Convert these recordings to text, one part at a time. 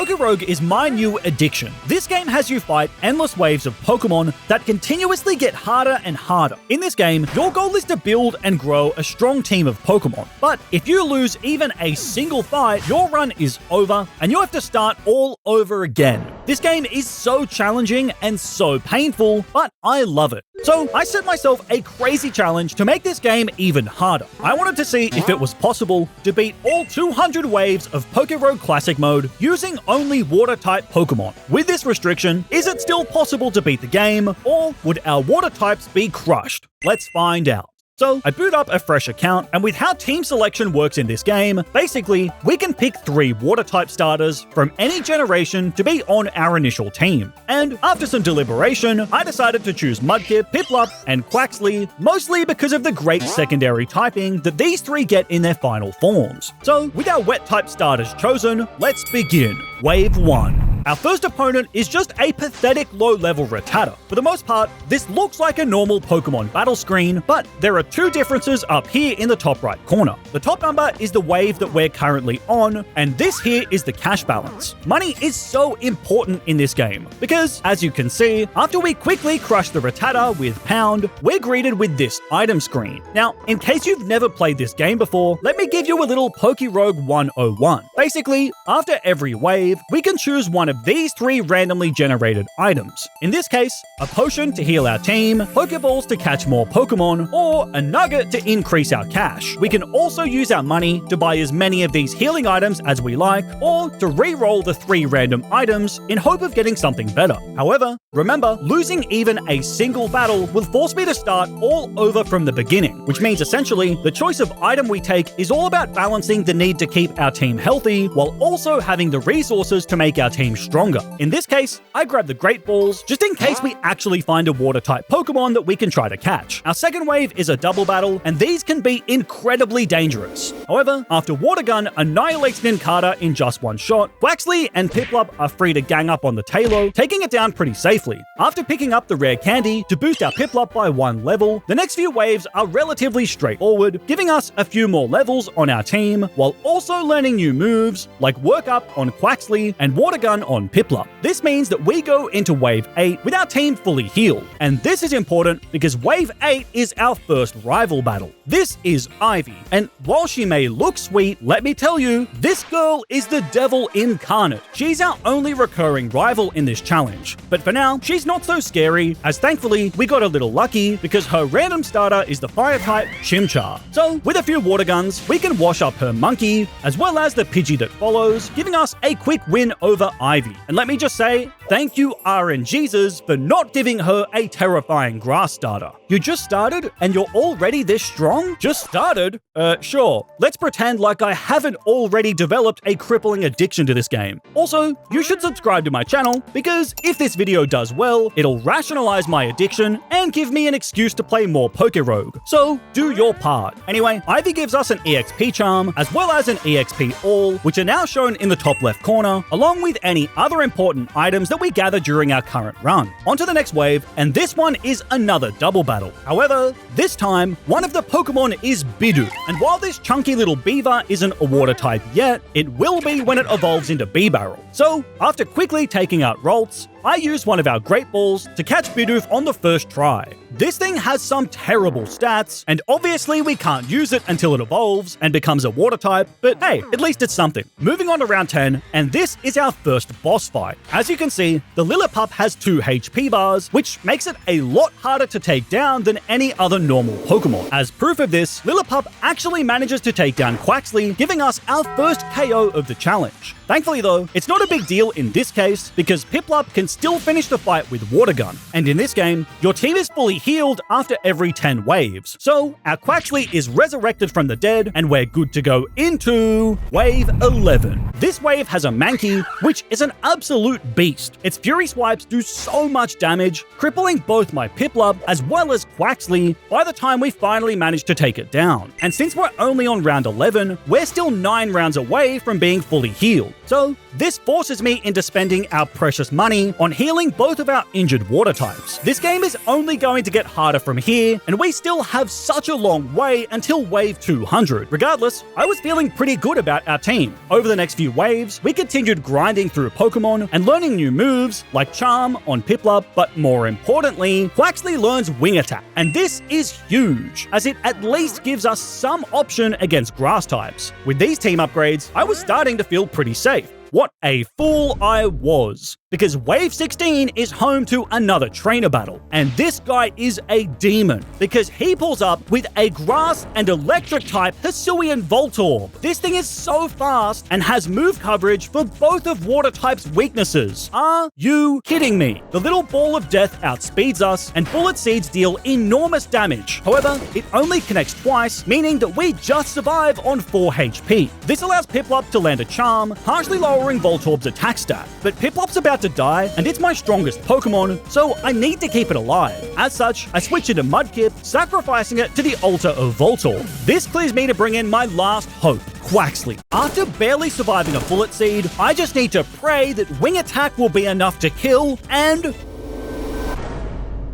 PokéRogue is my new addiction. This game has you fight endless waves of Pokemon that continuously get harder and harder. In this game, your goal is to build and grow a strong team of Pokemon. But if you lose even a single fight, your run is over and you have to start all over again. This game is so challenging and so painful, but I love it. So I set myself a crazy challenge to make this game even harder. I wanted to see if it was possible to beat all 200 waves of PokéRogue Classic mode using only water-type Pokemon. With this restriction, is it still possible to beat the game, or would our water types be crushed? Let's find out. So I boot up a fresh account, and with how team selection works in this game, basically, we can pick 3 water-type starters from any generation to be on our initial team. And after some deliberation, I decided to choose Mudkip, Piplup, and Quaxly, mostly because of the great secondary typing that these 3 get in their final forms. So with our wet-type starters chosen, let's begin. Wave 1. Our first opponent is just a pathetic low-level Rattata. For the most part, this looks like a normal Pokemon battle screen, but there are 2 differences up here in the top right corner. The top number is the wave that we're currently on, and this here is the cash balance. Money is so important in this game, because as you can see, after we quickly crush the Rattata with Pound, we're greeted with this item screen. Now, in case you've never played this game before, let me give you a little PokéRogue 101. Basically, after every wave, we can choose one of these 3 randomly generated items. In this case, a potion to heal our team, Pokeballs to catch more Pokemon, or a nugget to increase our cash. We can also use our money to buy as many of these healing items as we like, or to re-roll the 3 random items in hope of getting something better. However, remember, losing even a single battle will force me to start all over from the beginning, which means essentially the choice of item we take is all about balancing the need to keep our team healthy while also having the resources to make our team stronger. In this case, I grabbed the Great Balls just in case we actually find a water-type Pokemon that we can try to catch. Our second wave is a double battle, and these can be incredibly dangerous. However, after Water Gun annihilates Nincada in just one shot, Quaxly and Piplup are free to gang up on the Tailo, taking it down pretty safely. After picking up the rare candy to boost our Piplup by 1 level, the next few waves are relatively straightforward, giving us a few more levels on our team, while also learning new moves like Work Up on Quaxly and Water Gun on Piplup. This means that we go into Wave 8 with our team fully healed, and this is important because Wave 8 is our first rival battle. This is Ivy, and while she may look sweet, let me tell you, this girl is the devil incarnate. She's our only recurring rival in this challenge, but for now, she's not so scary, as thankfully, we got a little lucky because her random starter is the fire-type Chimchar. So, with a few water guns, we can wash up her monkey, as well as the Pidgey that follows, giving us a quick win over Ivy. And let me just say, thank you RNGesus for not giving her a terrifying grass starter. You just started and you're already this strong? Just started? Sure. Let's pretend like I haven't already developed a crippling addiction to this game. Also, you should subscribe to my channel because if this video does well, it'll rationalize my addiction and give me an excuse to play more PokéRogue. So, do your part. Anyway, Ivy gives us an EXP charm as well as an EXP all, which are now shown in the top left corner, along with any other important items that we gather during our current run. On to the next wave, and this one is another double battle. However, this time, one of the Pokemon is Bidoof, and while this chunky little beaver isn't a water type yet, it will be when it evolves into Beebarrel. So, after quickly taking out Ralts, I used one of our Great Balls to catch Bidoof on the first try. This thing has some terrible stats, and obviously we can't use it until it evolves and becomes a water type, but hey, at least it's something. Moving on to round 10, and this is our first boss fight. As you can see, the Lillipup has 2 HP bars, which makes it a lot harder to take down than any other normal Pokemon. As proof of this, Lillipup actually manages to take down Quaxly, giving us our first KO of the challenge. Thankfully though, it's not a big deal in this case because Piplup can still finish the fight with Water Gun. And in this game, your team is fully healed after every 10 waves. So our Quaxly is resurrected from the dead and we're good to go into Wave 11. This wave has a Mankey, which is an absolute beast. Its Fury Swipes do so much damage, crippling both my Piplup as well as Quaxly by the time we finally managed to take it down. And since we're only on round 11, we're still 9 rounds away from being fully healed. So this forces me into spending our precious money on healing both of our injured water types. This game is only going to get harder from here, and we still have such a long way until wave 200. Regardless, I was feeling pretty good about our team. Over the next few waves, we continued grinding through Pokemon and learning new moves like Charm on Piplup, but more importantly, Quaxly learns Wing Attack. And this is huge, as it at least gives us some option against grass types. With these team upgrades, I was starting to feel pretty safe. What a fool I was, because Wave 16 is home to another trainer battle, and this guy is a demon, because he pulls up with a grass and electric type Hisuian Voltorb. This thing is so fast and has move coverage for both of water type's weaknesses. Are you kidding me? The little ball of death outspeeds us, and bullet seeds deal enormous damage. However, it only connects twice, meaning that we just survive on 4 HP. This allows Piplup to land a charm, partially lowering Voltorb's attack stat. But Piplup's about to die, and it's my strongest Pokemon, so I need to keep it alive. As such, I switch into Mudkip, sacrificing it to the altar of Voltorb. This clears me to bring in my last hope, Quaxly. After barely surviving a bullet seed, I just need to pray that Wing Attack will be enough to kill, and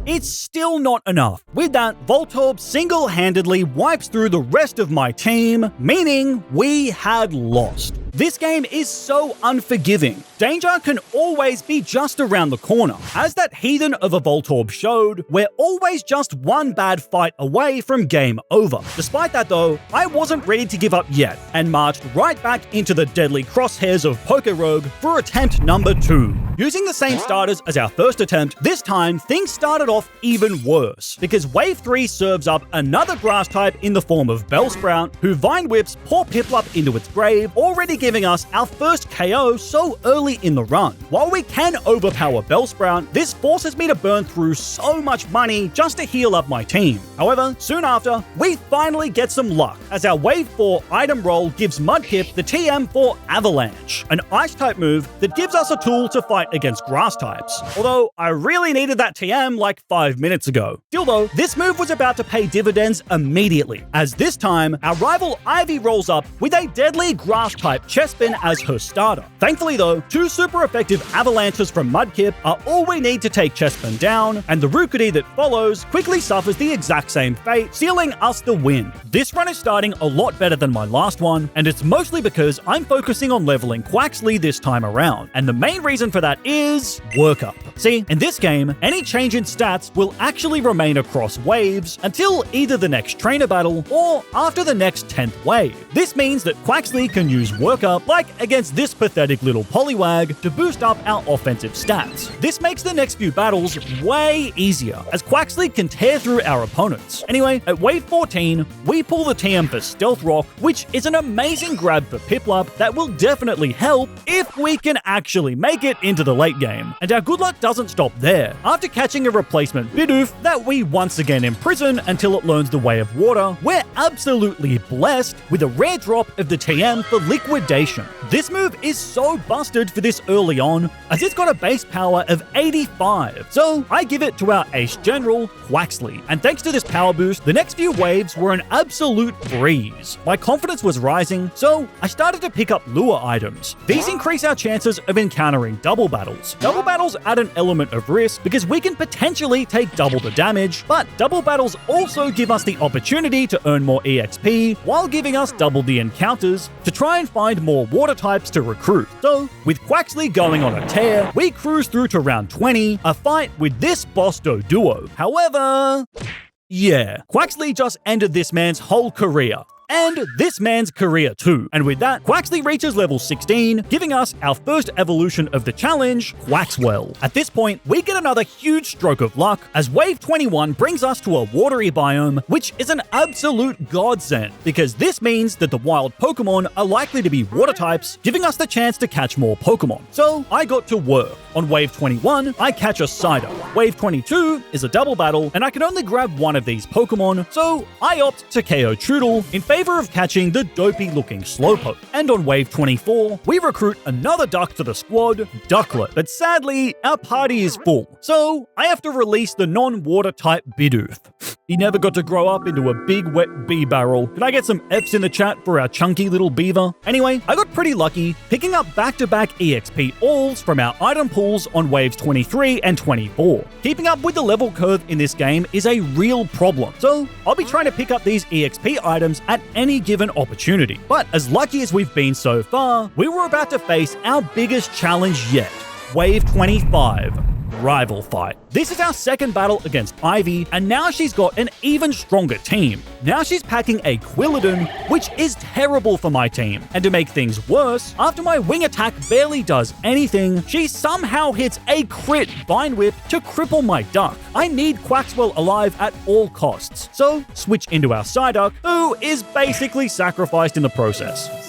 it's still not enough. With that, Voltorb single-handedly wipes through the rest of my team, meaning we had lost. This game is so unforgiving. Danger can always be just around the corner. As that heathen of a Voltorb showed, we're always just one bad fight away from game over. Despite that though, I wasn't ready to give up yet, and marched right back into the deadly crosshairs of PokéRogue for attempt number 2. Using the same starters as our first attempt, this time things started off even worse, because Wave 3 serves up another grass type in the form of Bellsprout, who Vine Whips poor Piplup into its grave, already giving us our first KO so early in the run. While we can overpower Bellsprout, this forces me to burn through so much money just to heal up my team. However, soon after, we finally get some luck, as our Wave 4 item roll gives Mudkip the TM for Avalanche, an ice-type move that gives us a tool to fight against grass types. Although, I really needed that TM like 5 minutes ago. Still though, this move was about to pay dividends immediately, as this time, our rival Ivy rolls up with a deadly grass-type Chespin as her starter. Thankfully though, 2 super effective avalanches from Mudkip are all we need to take Chespin down, and the Rookity that follows quickly suffers the exact same fate, sealing us the win. This run is starting a lot better than my last one, and it's mostly because I'm focusing on leveling Quaxly this time around, and the main reason for that is workup. See, in this game, any change in stats will actually remain across waves until either the next trainer battle or after the next 10th wave. This means that Quaxly can use workup, like against this pathetic little Poliwag, to boost up our offensive stats. This makes the next few battles way easier, as Quaxly can tear through our opponents. Anyway, at wave 14, we pull the TM for Stealth Rock, which is an amazing grab for Piplup that will definitely help if we can actually make it into the late game. And our good luck doesn't stop there. After catching a replacement Bidoof that we once again imprison until it learns the way of water, we're absolutely blessed with a rare drop of the TM for Liquidation. This move is so busted for this early on, as it's got a base power of 85, so I give it to our ace general, Quaxly. And thanks to this power boost, the next few waves were an absolute breeze. My confidence was rising, so I started to pick up lure items. These increase our chances of encountering double battles. Double battles add an element of risk because we can potentially take double the damage, but double battles also give us the opportunity to earn more EXP while giving us double the encounters to try and find more water types to recruit. So, with Quaxly going on a tear, we cruise through to round 20, a fight with this Bosto duo. However, yeah, Quaxly just ended this man's whole career. And this man's career too. And with that, Quaxly reaches level 16, giving us our first evolution of the challenge, Quaxwell. At this point, we get another huge stroke of luck, as wave 21 brings us to a watery biome, which is an absolute godsend, because this means that the wild Pokemon are likely to be water types, giving us the chance to catch more Pokemon. So I got to work. On wave 21, I catch a Psyduck. Wave 22 is a double battle, and I can only grab one of these Pokemon, so I opt to KO Trudel in favor of catching the dopey-looking Slowpoke. And on wave 24, we recruit another duck to the squad, Ducklet. But sadly, our party is full, so I have to release the non-water type Bidoof. He never got to grow up into a big wet bee barrel. Can I get some F's in the chat for our chunky little beaver? Anyway, I got pretty lucky picking up back-to-back EXP alls from our item pools on waves 23 and 24. Keeping up with the level curve in this game is a real problem, so I'll be trying to pick up these EXP items at any given opportunity. But as lucky as we've been so far, we were about to face our biggest challenge yet. Wave 25. Rival fight. This is our second battle against Ivy, and now she's got an even stronger team. Now she's packing a Quilladin, which is terrible for my team. And to make things worse, after my wing attack barely does anything, she somehow hits a crit Vine Whip to cripple my duck. I need Quaxwell alive at all costs, so switch into our Psyduck, who is basically sacrificed in the process.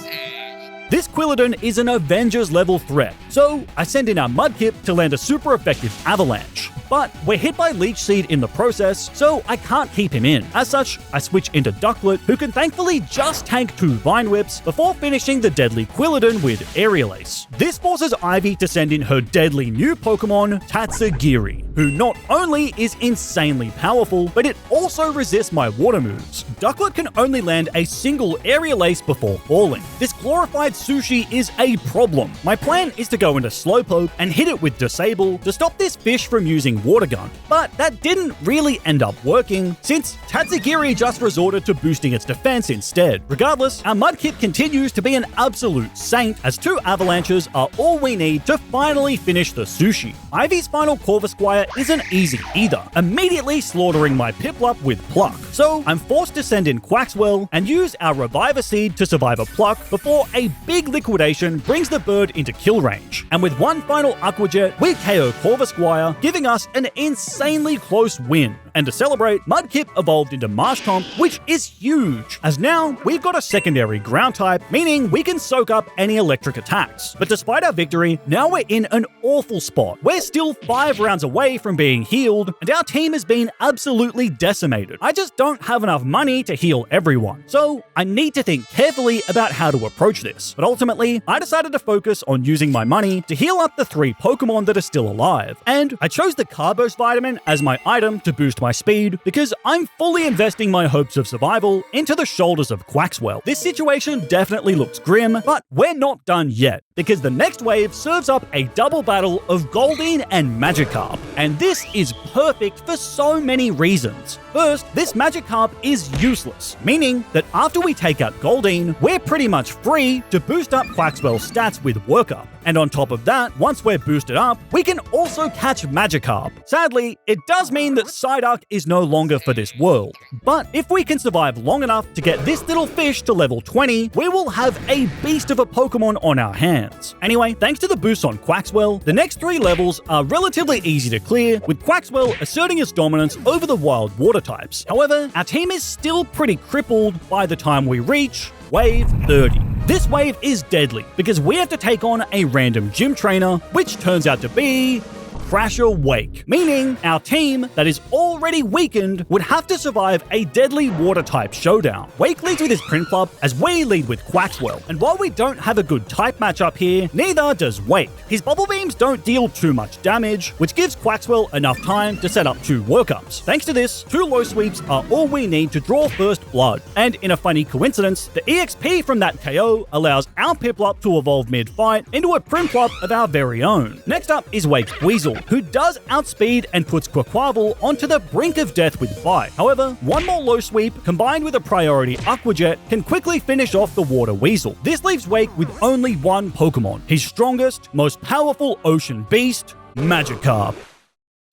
This Quilladin is an Avengers level threat, so I send in our Mudkip to land a super effective Avalanche. But we're hit by Leech Seed in the process, so I can't keep him in. As such, I switch into Ducklet, who can thankfully just tank 2 Vine Whips before finishing the deadly Quilladin with Aerial Ace. This forces Ivy to send in her deadly new Pokemon, Tatsugiri, who not only is insanely powerful, but it also resists my water moves. Ducklet can only land a single Aerial Ace before falling. This glorified Sushi is a problem. My plan is to go into Slowpoke and hit it with Disable to stop this fish from using Water Gun, but that didn't really end up working since Tatsugiri just resorted to boosting its defense instead. Regardless, our Mudkip continues to be an absolute saint as 2 Avalanches are all we need to finally finish the Sushi. Ivy's final Corvisquire isn't easy either, immediately slaughtering my Piplup with Pluck. So I'm forced to send in Quaxwell and use our Reviver Seed to survive a Pluck before a big Liquidation brings the bird into kill range. And with one final Aqua Jet, we KO Corvisquire, giving us an insanely close win. And to celebrate, Mudkip evolved into Marshtomp, which is huge, as now we've got a secondary ground type, meaning we can soak up any electric attacks. But despite our victory, now we're in an awful spot. We're still 5 rounds away from being healed, and our team has been absolutely decimated. I just don't have enough money to heal everyone, so I need to think carefully about how to approach this. But ultimately, I decided to focus on using my money to heal up the 3 Pokemon that are still alive, and I chose the Carbos Vitamin as my item to boost my speed because I'm fully investing my hopes of survival into the shoulders of Quaxwell. This situation definitely looks grim, but we're not done yet, because the next wave serves up a double battle of Goldeen and Magikarp, and this is perfect for so many reasons. First, this Magikarp is useless, meaning that after we take out Goldeen, we're pretty much free to boost up Quaxwell's stats with Workup. And on top of that, once we're boosted up, we can also catch Magikarp. Sadly, it does mean that Psyduck is no longer for this world. But if we can survive long enough to get this little fish to level 20, we will have a beast of a Pokemon on our hands. Anyway, thanks to the boost on Quaxwell, the next 3 levels are relatively easy to clear, with Quaxwell asserting its dominance over the wild water types. However, our team is still pretty crippled by the time we reach Wave 30. This wave is deadly because we have to take on a random gym trainer, which turns out to be Crasher Wake, meaning our team that is already weakened would have to survive a deadly water-type showdown. Wake leads with his Prinplup as we lead with Quaxwell, and while we don't have a good type matchup here, neither does Wake. His Bubble Beams don't deal too much damage, which gives Quaxwell enough time to set up 2 Workups. Thanks to this, 2 low sweeps are all we need to draw first blood, and in a funny coincidence, the EXP from that KO allows our Piplup to evolve mid-fight into a Prinplup of our very own. Next up is Wake's Weasel, who does outspeed and puts Quaquaval onto the brink of death with Bite. However, one more low sweep combined with a priority Aqua Jet can quickly finish off the Water Weasel. This leaves Wake with only one Pokemon, his strongest, most powerful ocean beast, Magikarp.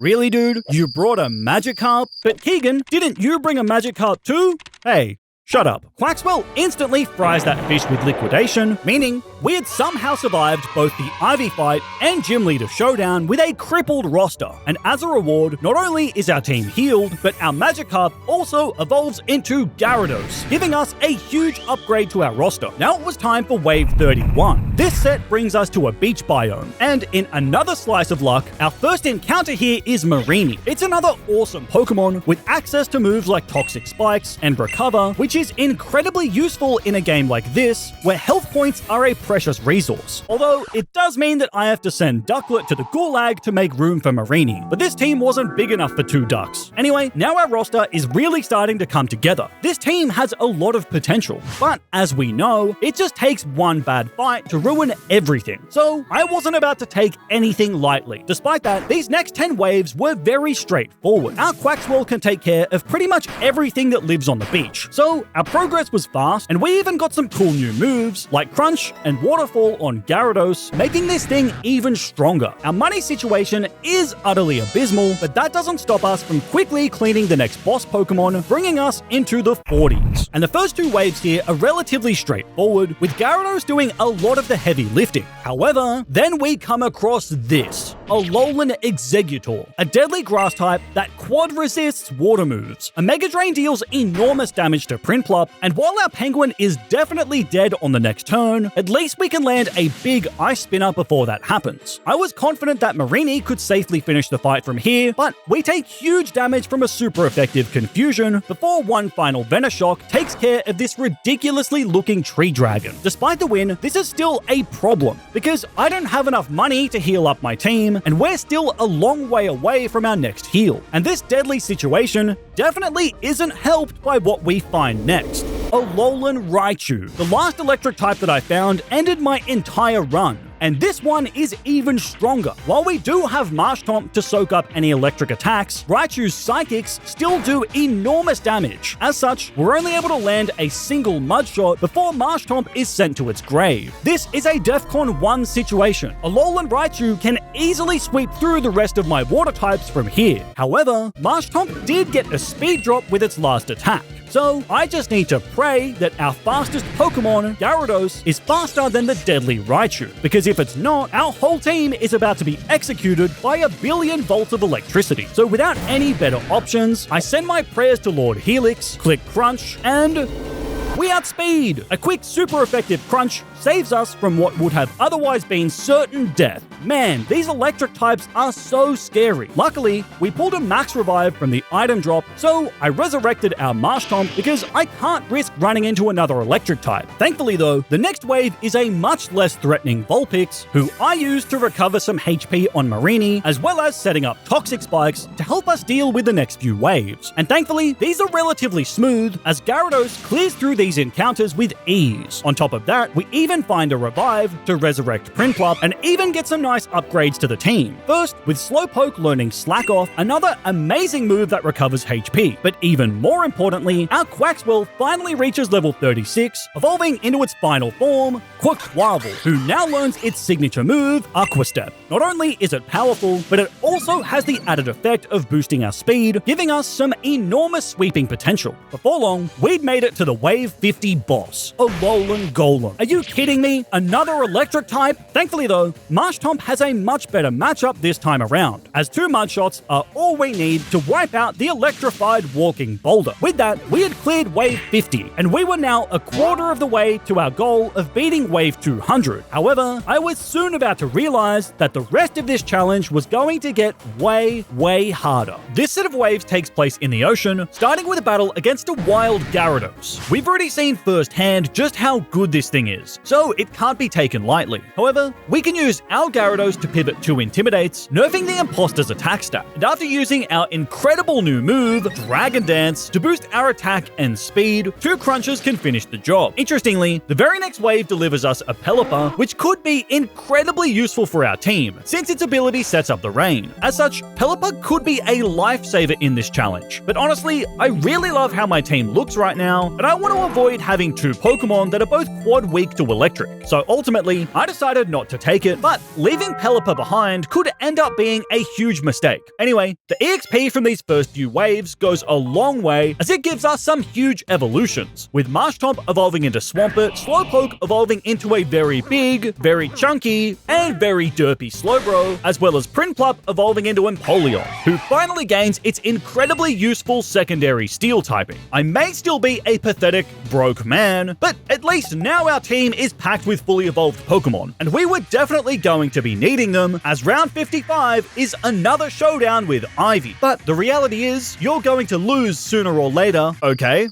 Really, dude? You brought a Magikarp? But Keegan, didn't you bring a Magikarp too? Hey, shut up. Quaxwell instantly fries that fish with Liquidation, meaning we had somehow survived both the Ivy fight and Gym Leader Showdown with a crippled roster. And as a reward, not only is our team healed, but our Magikarp also evolves into Gyarados, giving us a huge upgrade to our roster. Now it was time for Wave 31. This set brings us to a beach biome, and in another slice of luck, our first encounter here is Marini. It's another awesome Pokemon with access to moves like Toxic Spikes and Recover, which is incredibly useful in a game like this, where health points are a precious resource. Although, it does mean that I have to send Ducklet to the Gulag to make room for Marini, but this team wasn't big enough for 2 ducks. Anyway, now our roster is really starting to come together. This team has a lot of potential, but as we know, it just takes one bad fight to ruin everything. So, I wasn't about to take anything lightly. Despite that, these next 10 waves were very straightforward. Our Quaxwell can take care of pretty much everything that lives on the beach. So, our progress was fast, and we even got some cool new moves, like Crunch and Waterfall on Gyarados, making this thing even stronger. Our money situation is utterly abysmal, but that doesn't stop us from quickly cleaning the next boss Pokemon, bringing us into the 40s. And the first 2 waves here are relatively straightforward, with Gyarados doing a lot of the heavy lifting. However, then we come across this, Alolan Exeggutor, a deadly grass type that quad resists water moves. A Mega Drain deals enormous damage to Prinplup, and while our Penguin is definitely dead on the next turn, at least we can land a big Ice Spinner before that happens. I was confident that Marini could safely finish the fight from here, but we take huge damage from a super effective Confusion before one final Venoshock takes care of this ridiculously looking Tree Dragon. Despite the win, this is still a problem, because I don't have enough money to heal up my team, and we're still a long way away from our next heal. And this deadly situation definitely isn't helped by what we find next. Alolan Raichu. The last electric type that I found ended my entire run, and this one is even stronger. While we do have Marshtomp to soak up any electric attacks, Raichu's Psychics still do enormous damage. As such, we're only able to land a single Mud Shot before Marshtomp is sent to its grave. This is a DEFCON 1 situation. Alolan Raichu can easily sweep through the rest of my water types from here. However, Marshtomp did get a speed drop with its last attack. So, I just need to pray that our fastest Pokemon, Gyarados, is faster than the deadly Raichu, because if it's not, our whole team is about to be executed by 1 billion volts of electricity. So without any better options, I send my prayers to Lord Helix, click Crunch, and we outspeed! A quick, super effective Crunch saves us from what would have otherwise been certain death. Man, these electric types are so scary. Luckily, we pulled a max revive from the item drop, so I resurrected our Marshtomp because I can't risk running into another electric type. Thankfully though, the next wave is a much less threatening Vulpix, who I used to recover some HP on Marini, as well as setting up Toxic Spikes to help us deal with the next few waves. And thankfully, these are relatively smooth, as Gyarados clears through these encounters with ease. On top of that, we even find a revive to resurrect Prinplup, and even get some nice upgrades to the team. First, with Slowpoke learning Slack Off, another amazing move that recovers HP. But even more importantly, our Quaxwell finally reaches level 36, evolving into its final form, Quaquaval, who now learns its signature move, Aqua Step. Not only is it powerful, but it also has the added effect of boosting our speed, giving us some enormous sweeping potential. Before long, we'd made it to the Wave 50 boss, Alolan Golem. Are you kidding me? Another electric type? Thankfully though, Marshtomp has a much better matchup this time around, as 2 Mud Shots are all we need to wipe out the electrified walking boulder. With that, we had cleared Wave 50, and we were now a quarter of the way to our goal of beating Wave 200. However, I was soon about to realize that the rest of this challenge was going to get way harder. This set of waves takes place in the ocean, starting with a battle against a wild Gyarados. We've already seen firsthand just how good this thing is, so it can't be taken lightly. However, we can use our Gyarados to pivot to Intimidates, nerfing the Imposter's attack stat. And after using our incredible new move, Dragon Dance, to boost our attack and speed, 2 Crunches can finish the job. Interestingly, the very next wave delivers us a Pelipper, which could be incredibly useful for our team, since its ability sets up the rain. As such, Pelipper could be a lifesaver in this challenge. But honestly, I really love how my team looks right now, and I want to avoid having 2 Pokemon that are both quad weak to electric. So ultimately, I decided not to take it, but leaving Pelipper behind could end up being a huge mistake. Anyway, the EXP from these first few waves goes a long way, as it gives us some huge evolutions, with Marshtomp evolving into Swampert, Slowpoke evolving into a very big, very chunky, and very derpy Slowbro, as well as Prinplup evolving into Empoleon, who finally gains its incredibly useful secondary Steel typing. I may still be a pathetic, broke man, but at least now our team is packed with fully evolved Pokemon, and we were definitely going to be needing them, as round 55 is another showdown with Ivy. But the reality is, you're going to lose sooner or later, okay?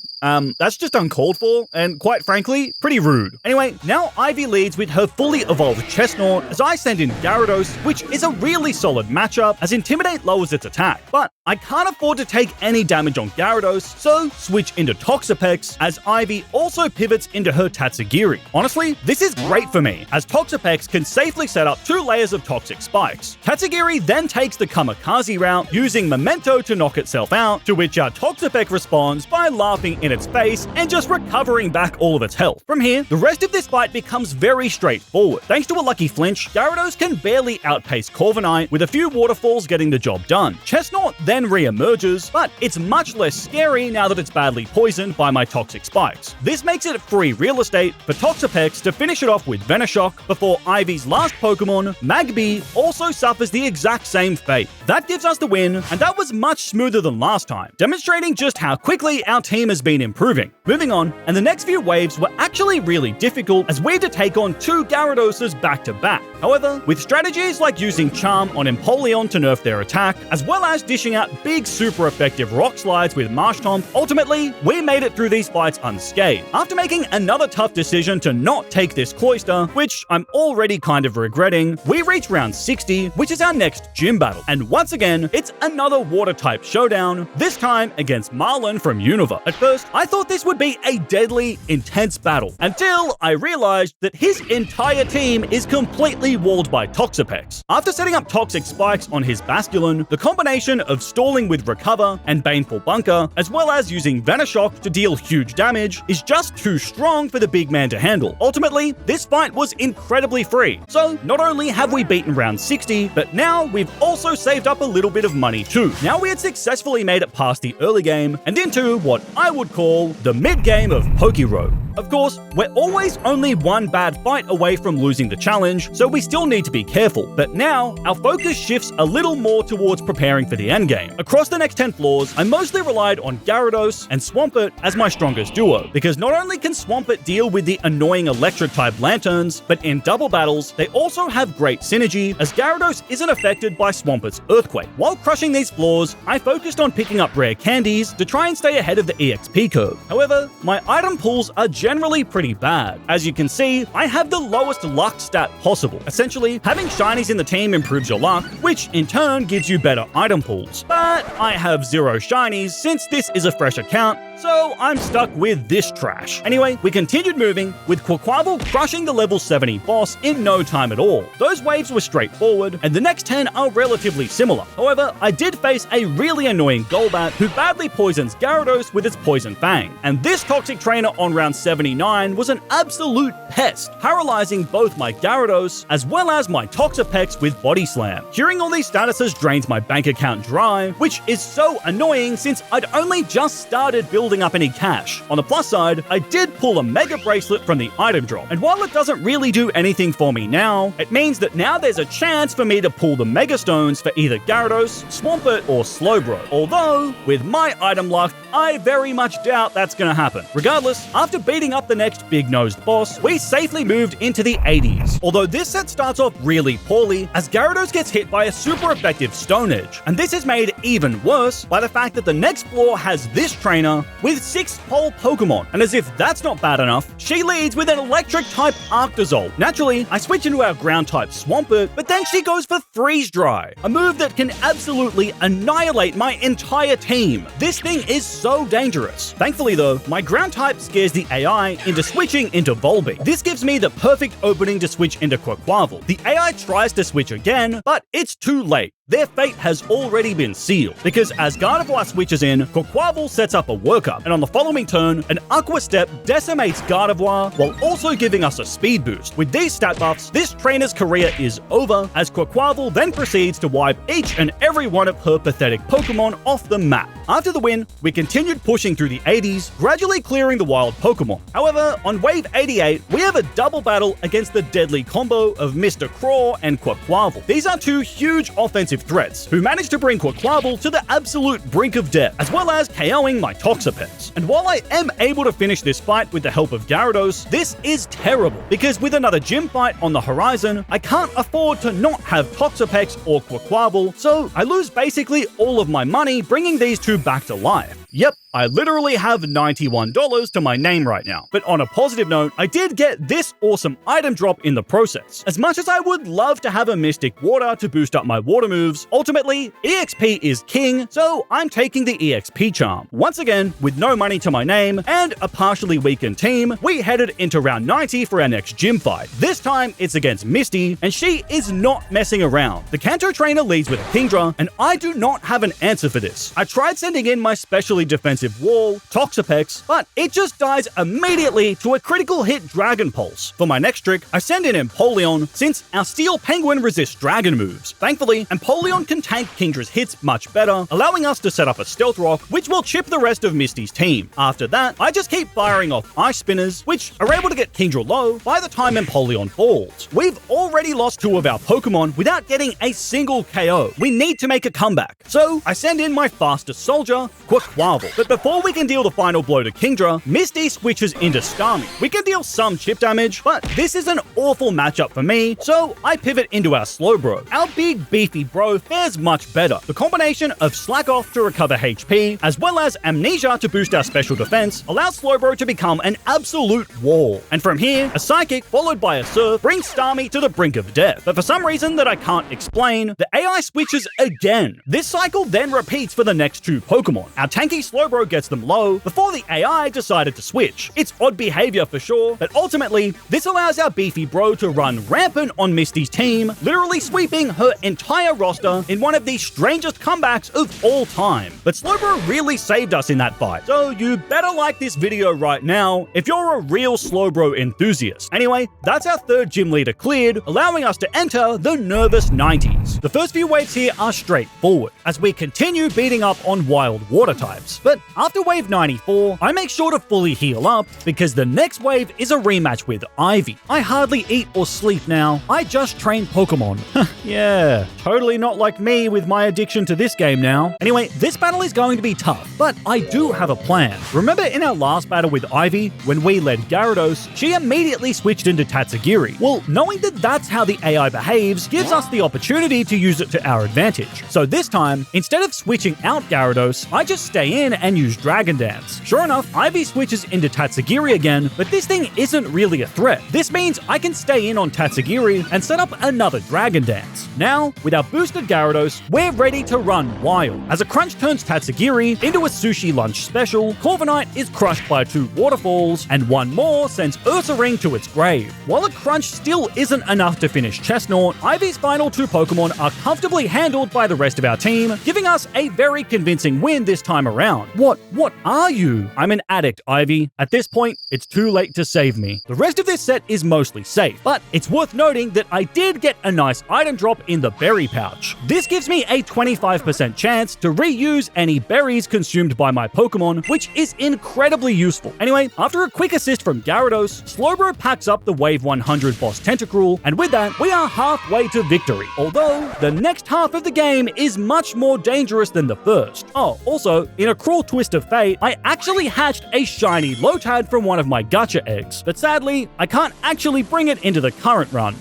That's just uncalled for, and quite frankly, pretty rude. Anyway, now Ivy leads with her fully evolved Chestnut as I send in Gyarados, which is a really solid matchup as Intimidate lowers its attack. But I can't afford to take any damage on Gyarados, so switch into Toxapex as Ivy also pivots into her Tatsugiri. Honestly, this is great for me, as Toxapex can safely set up 2 layers of toxic spikes. Tatsugiri then takes the Kamikaze route, using Memento to knock itself out, to which our Toxapex responds by laughing in its face and just recovering back all of its health. From here, the rest of this fight becomes very straightforward. Thanks to a lucky flinch, Gyarados can barely outpace Corviknight, with a few waterfalls getting the job done. Chestnut then re-emerges, but it's much less scary now that it's badly poisoned by my toxic spikes. This makes it free real estate for Toxapex to finish it off with Venoshock before Ivy's last Pokemon, Magby, also suffers the exact same fate. That gives us the win, and that was much smoother than last time, demonstrating just how quickly our team has been improving. Moving on, and the next few waves were actually really difficult as we had to take on 2 Gyaradoses back to back. However, with strategies like using Charm on Empoleon to nerf their attack, as well as dishing out big super effective rock slides with Marshtomp, ultimately, we made it through these fights unscathed. After making another tough decision to not take this Cloyster, which I'm already kind of regretting, we reach round 60, which is our next gym battle. And once again, it's another water-type showdown, this time against Marlin from Unova. At first, I thought this would be a deadly, intense battle, until I realized that his entire team is completely walled by Toxapex. After setting up toxic spikes on his Basculin, the combination of stalling with Recover and Baneful Bunker, as well as using Venoshock to deal huge damage, is just too strong for the big man to handle. Ultimately, this fight was incredibly free. So, not only have we beaten round 60, but now we've also saved up a little bit of money too. Now we had successfully made it past the early game and into what I would call the mid-game of PokéRogue. Of course, we're always only one bad fight away from losing the challenge, so we still need to be careful. But now, our focus shifts a little more towards preparing for the endgame. Across the next 10 floors, I mostly relied on Gyarados and Swampert as my strongest duo, because not only can Swampert deal with the annoying electric-type lanterns, but in double battles, they also have great synergy, as Gyarados isn't affected by Swampert's Earthquake. While crushing these floors, I focused on picking up rare candies to try and stay ahead of the EXP curve. However, my item pools are generally pretty bad. As you can see, I have the lowest luck stat possible. Essentially, having shinies in the team improves your luck, which in turn gives you better item pools. But I have 0 shinies since this is a fresh account, so I'm stuck with this trash. Anyway, we continued moving, with Quaquaval crushing the level 70 boss in no time at all. Those waves were straightforward, and the next 10 are relatively similar. However, I did face a really annoying Golbat who badly poisons Gyarados with its Poison Fang, and this toxic trainer on round 79 was an absolute pest, paralyzing both my Gyarados as well as my Toxapex with Body Slam. Curing all these statuses drains my bank account dry, which is so annoying since I'd only just started building up any cash. On the plus side, I did pull a Mega Bracelet from the item drop, and while it doesn't really do anything for me now, it means that now there's a chance for me to pull the Mega Stones for either Gyarados, Swampert, or Slowbro. Although, with my item luck, I very much doubt that's gonna happen. Regardless, after beating up the next big-nosed boss, we safely moved into the 80s. Although this set starts off really poorly, as Gyarados gets hit by a super effective Stone Edge, and this is made even worse by the fact that the next floor has this trainer with 6 whole Pokemon, and as if that's not bad enough, she leads with an electric-type Arctozolt. Naturally, I switch into our ground-type Swampert, but then she goes for Freeze Dry, a move that can absolutely annihilate my entire team. This thing is so dangerous. Thankfully though, my ground-type scares the AI into switching into Volbeat. This gives me the perfect opening to switch into Quaquaval. The AI tries to switch again, but it's too late. Their fate has already been sealed, because as Gardevoir switches in, Quaquaval sets up a workup, and on the following turn, an Aqua Step decimates Gardevoir while also giving us a speed boost. With these stat buffs, this trainer's career is over, as Quaquaval then proceeds to wipe each and every one of her pathetic Pokemon off the map. After the win, we continued pushing through the 80s, gradually clearing the wild Pokemon. However, on wave 88, we have a double battle against the deadly combo of Mr. Craw and Quaquaval. These are 2 huge offensive threats, who managed to bring Quaquaval to the absolute brink of death, as well as KOing my Toxapex. And while I am able to finish this fight with the help of Gyarados, this is terrible, because with another gym fight on the horizon, I can't afford to not have Toxapex or Quaquaval, so I lose basically all of my money bringing these 2 back to life. Yep, I literally have $91 to my name right now. But on a positive note, I did get this awesome item drop in the process. As much as I would love to have a Mystic Water to boost up my water moves, ultimately, EXP is king, so I'm taking the EXP charm. Once again, with no money to my name and a partially weakened team, we headed into round 90 for our next gym fight. This time, it's against Misty, and she is not messing around. The Kanto trainer leads with a Kingdra, and I do not have an answer for this. I tried sending in my specially defensive wall, Toxapex, but it just dies immediately to a critical hit Dragon Pulse. For my next trick, I send in Empoleon, since our Steel Penguin resists dragon moves. Thankfully, Empoleon can tank Kingdra's hits much better, allowing us to set up a Stealth Rock, which will chip the rest of Misty's team. After that, I just keep firing off Ice Spinners, which are able to get Kingdra low by the time Empoleon falls. We've already lost 2 of our Pokemon without getting a single KO. We need to make a comeback. So, I send in my fastest soldier, Quaquaval. But before we can deal the final blow to Kingdra, Misty switches into Starmie. We can deal some chip damage, but this is an awful matchup for me, so I pivot into our Slowbro. Our big beefy bro fares much better. The combination of Slack Off to recover HP, as well as Amnesia to boost our special defense, allows Slowbro to become an absolute wall. And from here, a Psychic followed by a Surf brings Starmie to the brink of death. But for some reason that I can't explain, the AI switches again. This cycle then repeats for the next 2 Pokemon. Our tanky Slowbro gets them low before the AI decided to switch. It's odd behavior for sure, but ultimately, this allows our beefy bro to run rampant on Misty's team, literally sweeping her entire roster in one of the strangest comebacks of all time. But Slowbro really saved us in that fight, so you better like this video right now if you're a real Slowbro enthusiast. Anyway, that's our 3rd gym leader cleared, allowing us to enter the nervous 90s. The first few waves here are straightforward, as we continue beating up on wild water types. But after wave 94, I make sure to fully heal up, because the next wave is a rematch with Ivy. I hardly eat or sleep now, I just train Pokemon. Yeah, totally not like me with my addiction to this game now. Anyway, this battle is going to be tough, but I do have a plan. Remember in our last battle with Ivy, when we led Gyarados, she immediately switched into Tatsugiri. Well, knowing that that's how the AI behaves gives us the opportunity to use it to our advantage. So this time, instead of switching out Gyarados, I just stay in and use Dragon Dance. Sure enough, Ivy switches into Tatsugiri again, but this thing isn't really a threat. This means I can stay in on Tatsugiri and set up another Dragon Dance. Now, with our boosted Gyarados, we're ready to run wild. As a Crunch turns Tatsugiri into a Sushi Lunch special, Corviknight is crushed by 2 waterfalls, and one more sends Ursaring to its grave. While a Crunch still isn't enough to finish Chestnut, Ivy's final 2 Pokemon are comfortably handled by the rest of our team, giving us a very convincing win this time around. What are you? I'm an addict, Ivy. At this point, it's too late to save me. The rest of this set is mostly safe, but it's worth noting that I did get a nice item drop in the berry pouch. This gives me a 25% chance to reuse any berries consumed by my Pokemon, which is incredibly useful. Anyway, after a quick assist from Gyarados, Slowbro packs up the Wave 100 boss Tentacruel, and with that, we are halfway to victory. Although, the next half of the game is much more dangerous than the first. Oh, also, in a cruel twist of fate, I actually hatched a shiny Lotad from one of my gacha eggs, but sadly, I can't actually bring it into the current run.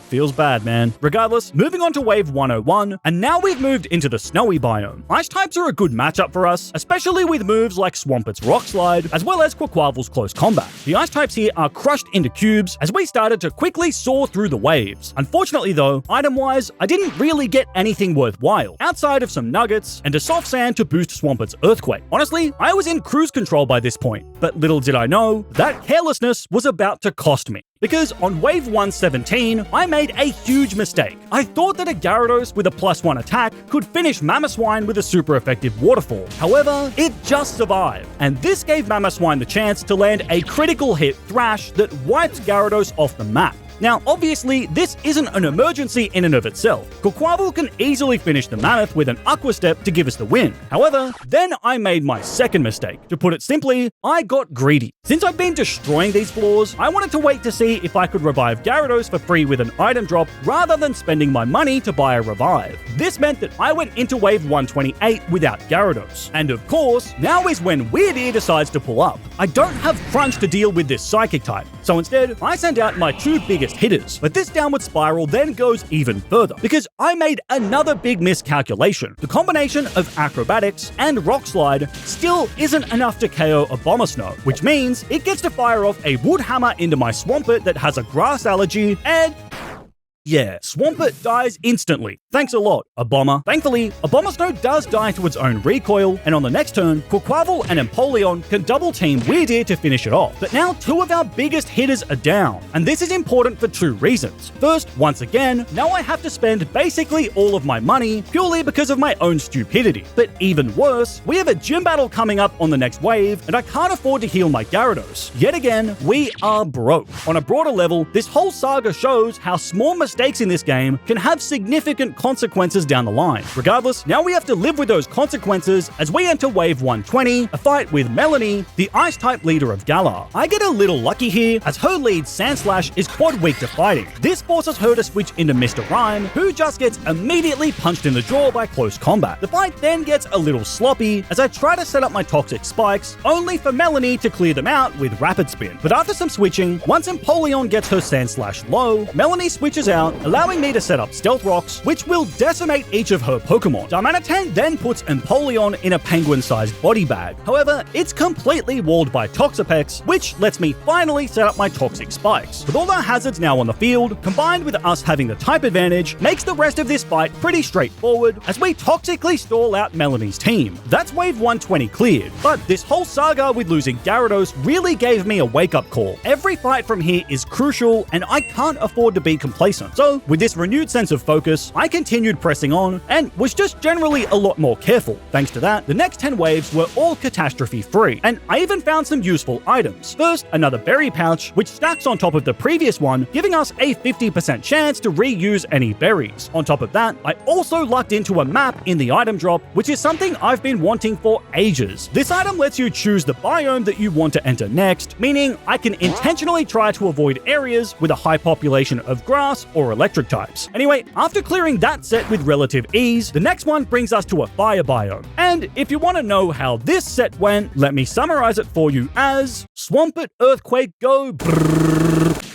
Feels bad, man. Regardless, moving on to Wave 101, and now we've moved into the snowy biome. Ice types are a good matchup for us, especially with moves like Swampert's Rock Slide, as well as Quaquaval's Close Combat. The ice types here are crushed into cubes as we started to quickly soar through the waves. Unfortunately though, item-wise, I didn't really get anything worthwhile, outside of some nuggets and a soft sand to boost Swampert's Earthquake. Honestly, I was in cruise control by this point, but little did I know, that carelessness was about to cost me. Because on Wave 117, I made a huge mistake. I thought that a Gyarados with a +1 attack could finish Mamoswine with a super effective waterfall. However, it just survived, and this gave Mamoswine the chance to land a critical hit Thrash that wiped Gyarados off the map. Now, obviously, this isn't an emergency in and of itself. Quaquaval can easily finish the Mammoth with an Aqua Step to give us the win. However, then I made my second mistake. To put it simply, I got greedy. Since I've been destroying these floors, I wanted to wait to see if I could revive Gyarados for free with an item drop rather than spending my money to buy a revive. This meant that I went into Wave 128 without Gyarados. And of course, now is when Weird Ear decides to pull up. I don't have Crunch to deal with this Psychic type, so instead, I sent out my two biggest biggest hitters. But this downward spiral then goes even further, because I made another big miscalculation. The combination of acrobatics and rock slide still isn't enough to KO a Bomber Snow, which means it gets to fire off a wood hammer into my Swampert that has a grass allergy, and yeah, Swampert dies instantly. Thanks a lot, a Bomber. Thankfully, a Bomber Snow does die to its own recoil, and on the next turn, Quaquaval and Empoleon can double team Weirdeer to finish it off. But now two of our biggest hitters are down, and this is important for two reasons. First, once again, now I have to spend basically all of my money purely because of my own stupidity. But even worse, we have a gym battle coming up on the next wave, and I can't afford to heal my Gyarados. Yet again, we are broke. On a broader level, this whole saga shows how small mistakes in this game can have significant consequences down the line. Regardless, now we have to live with those consequences as we enter Wave 120, a fight with Melanie, the Ice-type leader of Galar. I get a little lucky here, as her lead Sandslash is quad weak to fighting. This forces her to switch into Mr. Rime, who just gets immediately punched in the jaw by close combat. The fight then gets a little sloppy as I try to set up my toxic spikes, only for Melanie to clear them out with Rapid Spin. But after some switching, once Empoleon gets her Sandslash low, Melanie switches out, allowing me to set up Stealth Rocks, which will decimate each of her Pokemon. Darmanitan then puts Empoleon in a penguin-sized body bag. However, it's completely walled by Toxapex, which lets me finally set up my toxic spikes. With all our hazards now on the field, combined with us having the type advantage, makes the rest of this fight pretty straightforward as we toxically stall out Melanie's team. That's Wave 120 cleared, but this whole saga with losing Gyarados really gave me a wake-up call. Every fight from here is crucial, and I can't afford to be complacent. So, with this renewed sense of focus, I continued pressing on and was just generally a lot more careful. Thanks to that, the next 10 waves were all catastrophe-free, and I even found some useful items. First, another berry pouch, which stacks on top of the previous one, giving us a 50% chance to reuse any berries. On top of that, I also lucked into a map in the item drop, which is something I've been wanting for ages. This item lets you choose the biome that you want to enter next, meaning I can intentionally try to avoid areas with a high population of grass or electric types. Anyway, after clearing that set with relative ease, the next one brings us to a fire biome. And if you want to know how this set went, let me summarize it for you as Swampert Earthquake Go Brrrr.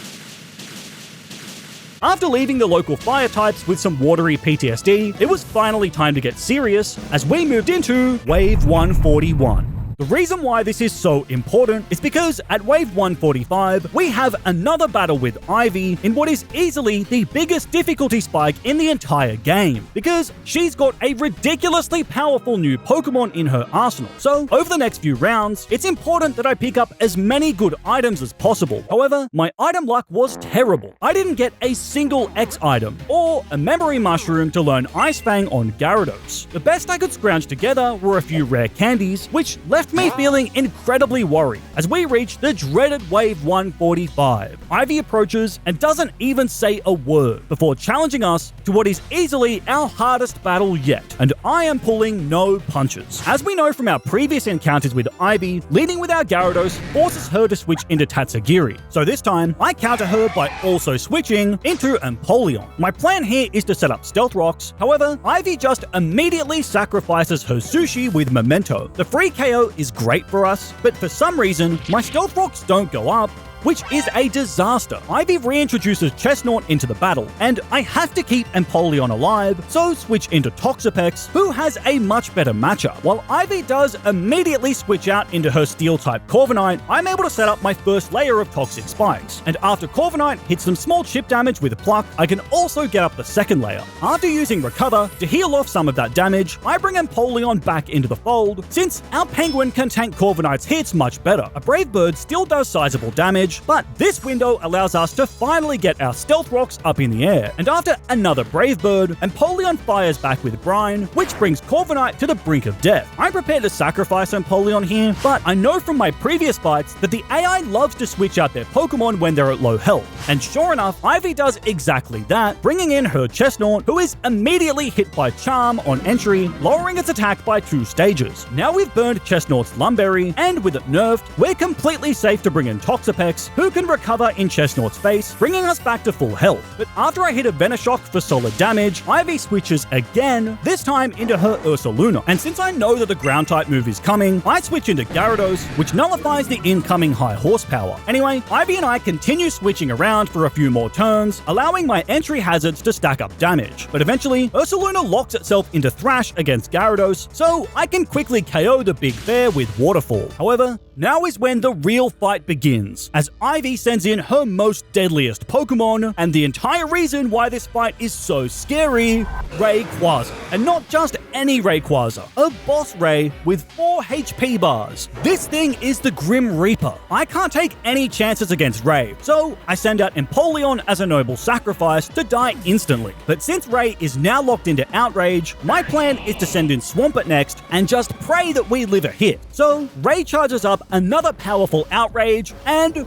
After leaving the local fire types with some watery PTSD, it was finally time to get serious as we moved into Wave 141. The reason why this is so important is because at Wave 145, we have another battle with Ivy in what is easily the biggest difficulty spike in the entire game, because she's got a ridiculously powerful new Pokemon in her arsenal. So, over the next few rounds, it's important that I pick up as many good items as possible. However, my item luck was terrible. I didn't get a single X item, or a Memory Mushroom to learn Ice Fang on Gyarados. The best I could scrounge together were a few rare candies, which left me feeling incredibly worried as we reach the dreaded Wave 145. Ivy approaches and doesn't even say a word before challenging us to what is easily our hardest battle yet, and I am pulling no punches. As we know from our previous encounters with Ivy, leading with our Gyarados forces her to switch into Tatsugiri. So this time, I counter her by also switching into Empoleon. My plan here is to set up Stealth Rocks, however, Ivy just immediately sacrifices her Sushi with Memento. The free KO is great for us, but for some reason, my Stealth Rocks don't go up, which is a disaster. Ivy reintroduces Chestnut into the battle, and I have to keep Empoleon alive, so switch into Toxapex, who has a much better matchup. While Ivy does immediately switch out into her Steel-type Corviknight, I'm able to set up my first layer of Toxic Spikes, and after Corviknight hits some small chip damage with Pluck, I can also get up the second layer. After using Recover to heal off some of that damage, I bring Empoleon back into the fold, since our Penguin can tank Corviknight's hits much better. A Brave Bird still does sizable damage, but this window allows us to finally get our Stealth Rocks up in the air. And after another Brave Bird, Empoleon fires back with Brine, which brings Corviknight to the brink of death. I'm prepared to sacrifice Empoleon here, but I know from my previous fights that the AI loves to switch out their Pokemon when they're at low health. And sure enough, Ivy does exactly that, bringing in her Chestnut, who is immediately hit by Charm on entry, lowering its attack by 2 stages. Now we've burned Chestnut's Lumberry, and with it nerfed, we're completely safe to bring in Toxapex, Grass, who can recover in Chestnut's face, bringing us back to full health. But after I hit a Venoshock for solid damage, Ivy switches again, this time into her Ursaluna. And since I know that the ground type move is coming, I switch into Gyarados, which nullifies the incoming high horsepower. Anyway, Ivy and I continue switching around for a few more turns, allowing my entry hazards to stack up damage. But eventually, Ursaluna locks itself into Thrash against Gyarados, so I can quickly KO the big bear with Waterfall. However, now is when the real fight begins, as Ivy sends in her most deadliest Pokemon, and the entire reason why this fight is so scary, Rayquaza. And not just any Rayquaza, a boss Ray with 4 HP bars. This thing is the Grim Reaper. I can't take any chances against Ray, so I send out Empoleon as a noble sacrifice to die instantly. But since Ray is now locked into Outrage, my plan is to send in Swampert next and just pray that we live a hit. So Ray charges up another powerful Outrage, and